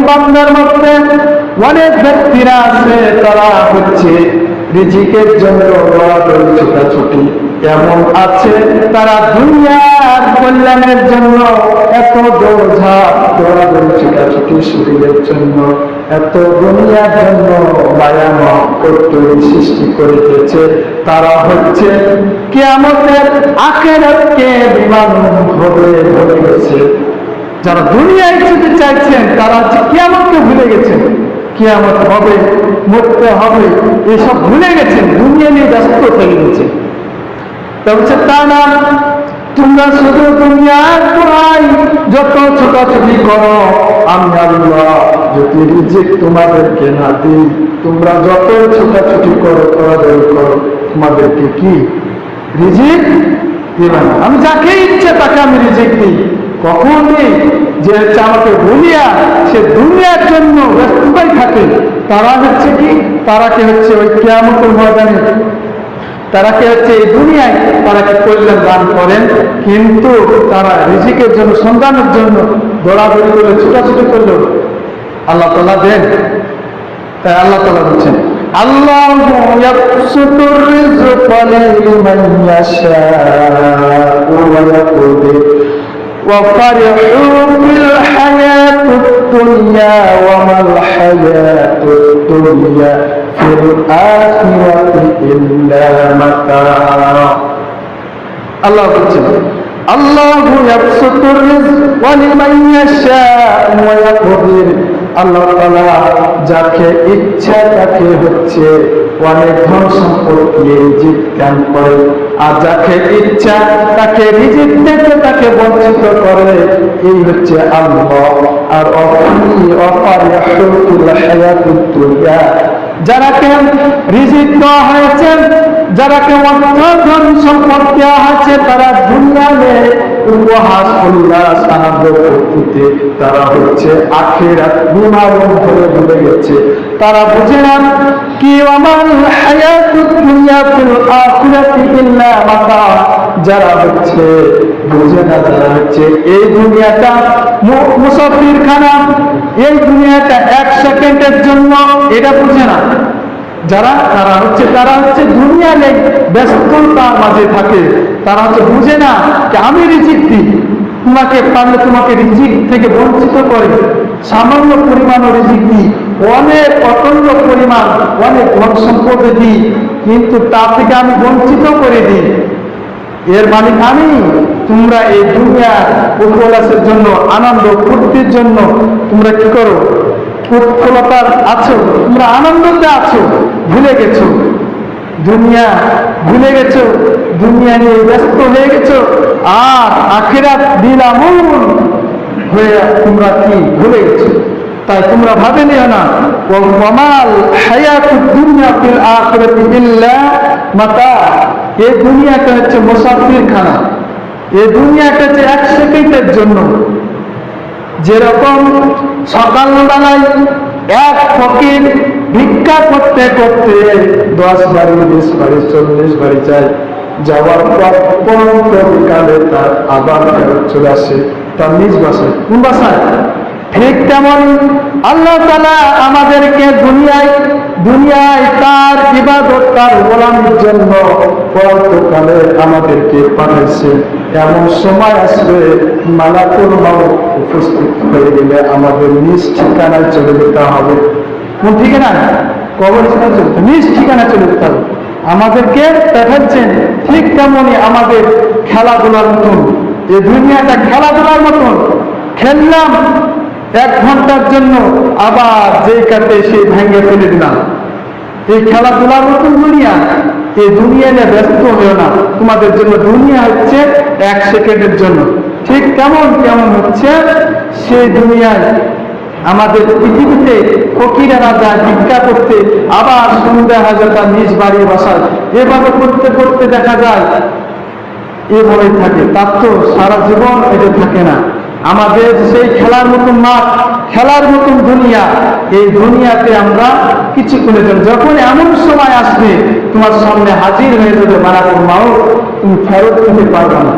বান্দার মধ্যে অনেক ব্যক্তিরা আছে, তারা হচ্ছে রিজিকের জন্য দৌড়াদৌড়ি ছোটাছুটি, এমন আছে তারা দুনিয়ার কল্যাণের জন্য এত দৌড়ঝাঁপ দৌড়াদৌড়ি ছোটাছুটি শরীরের জন্য, এত দুনিয়ার জন্য ভয়ানক কর্তব্য সৃষ্টি করে দিয়েছে। তারা হচ্ছে কিয়ামতের আখিরাতকে বিমান ভুলে গেছে। যারা দুনিয়ায় যেতে চাইছেন তারা হচ্ছে কিয়ামতকে ভুলে গেছেন, কিয়ামত হবে, মরতে হবে, এসব ভুলে গেছেন, দুনিয়া নিয়ে ব্যস্ত হয়ে গেছে। তবে তা না, তোমরা শুধু দুনিয়ার দোহাই যত ছোটাছুটি করো, আমি আল্লাহ যদি রিজিক তোমাদেরকে না দিই, তোমরা যত ছোটাছুটি করো দৌড়াদৌড়ি করো, তোমাদেরকে কি রিজিক দিবে না। আমি যাকে ইচ্ছে তাকে আমি রিজিক দিই। কখন নেই যে আমাকে দুনিয়া, সে দুনিয়ার জন্য ব্যস্ততাই থাকে, তারা হচ্ছে কি, তারাকে হচ্ছে ওই কিয়ামতের ময়দানে তারাকে হচ্ছে এই দুনিয়ায় তারা কি কল্যাণ দান করেন, কিন্তু তারা রিজিকের জন্য সন্ধানের জন্য দৌড়াদৌড়ি করে ছোটাছুটি করলো আল্লাহ তাআলা দেন। তাই আল্লাহ তাআলা বলছেন, আল্লাহু ইয়াবসুতুর রিজকা লিমান ইয়াশাউ ওয়া ইয়াকদির ওয়া ফারিহু বিল হায়াতিদ দুনিয়া ওয়া মাল হায়াতুদ দুনিয়া ফিল আখিরাতি ইল্লা মাতা। আল্লাহ বলছেন, আল্লাহু ইয়াবসুতুর রিজকা লিমান ইয়াশাউ ওয়া ইয়াকদির। আল্লাহ তাআলা যাকে ইচ্ছা তাকে হচ্ছে অনেক ধন সম্পদ দিয়ে রিজিক দান করে, আর যাকে ইচ্ছা তাকে রিজিক থেকে তাকে বঞ্চিত করে। এই হচ্ছে আল্লাহ। আর যারাকে রিজিক দেওয়া হয়েছে, যারাকে অর্থ ধন সম্পদ দেওয়া হয়েছে, তারা দুনিয়াতে উপহাস উল্লাস আনন্দ করতে, তারা হচ্ছে আখিরাত বিমান ধরে ভুলে গেছে। তারা বুঝে না কি আমার হায়াতুদ দুনিয়া ফিল আখিরাতি ইল্লা মাতা। যারা হচ্ছে বুঝে না, যারা হচ্ছে এই দুনিয়াটা মুসাফির খানা, এই দুনিয়াটা এক সেকেন্ডের জন্য, এটা বুঝে না যারা, তারা হচ্ছে দুনিয়া নেই ব্যস্ততার মাঝে থাকে। তারা হচ্ছে বুঝে না যে আমি রিজিক দিই, তোমাকে পারলে তোমাকে রিজিক থেকে বঞ্চিত করে, সামান্য পরিমাণ রিজিক দিই, অনেক অতন্য পরিমাণ অনেক ধন সম্পদ দিই, কিন্তু তা থেকে আমি বঞ্চিত করে দিই। এর মালিক আমি। তোমরা এই দুনিয়ার উৎফুল্লাসের জন্য, আনন্দ ফুর্তির জন্য তোমরা কি করো, উৎফুল্লতার আছো, তোমরা আনন্দতে আছো, ভুলে গেছো দুনিয়া, ভুলে গেছো দুনিয়া নিয়ে ব্যস্ত হয়ে গেছো, আর আখিরাত বিলামূল হয়ে তোমরা কি ভুলে গেছো। তাই তোমরা ভাবে নিও না ওয়ামাল হায়াতুদ দুনিয়া ফিল আখিরাতি ইল্লা মাতা। এই দুনিয়াটা হচ্ছে মুসাফির খানা, এই দুনিয়াটা হচ্ছে এক সেকেন্ডের জন্য। যেরকম সকালবেলায় এক ফকির ভিক্ষা করতে করতে 10 বাড়ি 20 বাড়ি 40 বাড়ি যায়, যাওয়ার পর বিকালে তার আবার ফেরত চলে আসে তার নিজ বাসায়। কোন বাসায়? ঠিক তেমন আল্লাহ তাআলা আমাদেরকে দুনিয়ায় তার ইবাদত, তার গোলামির জন্য পরকালে আমাদেরকে পাঠাইছে। এমন সময় আসবে মালাকুল মউত উপস্থিত হয়ে গেলে আমাদের নিজ ঠিকানায় চলে যেতে হবে। কোন ঠিকানা? কবরস্থানে চলে, নিজ ঠিকানায় চলে যেতে হবে। আমাদেরকে দেখাচ্ছেন ঠিক তেমনই আমাদের খেলাধুলার মতন, এই দুনিয়াটা খেলাধুলার মতন। খেললাম 1 ঘন্টার জন্য, আবার যেই কাটে সেই ভেঙে ফেলে দিলাম। এই খেলাধুলার মতন দুনিয়া, এই দুনিয়া নিয়ে ব্যস্ত হয়েও না। তোমাদের জন্য দুনিয়া হচ্ছে 1 সেকেন্ডের জন্য। ঠিক কেমন হচ্ছে সেই দুনিয়ায় আমাদের পৃথিবীতে ফকিরেরা যায় ভিক্ষা করতে, আবার সন্ধ্যা হাজারটা নিজ বাড়ি বাসায়, এভাবে করতে করতে দেখা যায় এভাবেই থাকে। তার তো সারা জীবন এটা থাকে না। আমাদের সেই খেলার মতন মাঠ, খেলার মতন দুনিয়া, এই দুনিয়াতে আমরা কিছুক্ষণের জন্য, যখন এমন সময় আসবে তোমার সামনে হাজির হয়ে যাবে মালাকুল মউত, তুমি ফেরত নিতে পারবে না।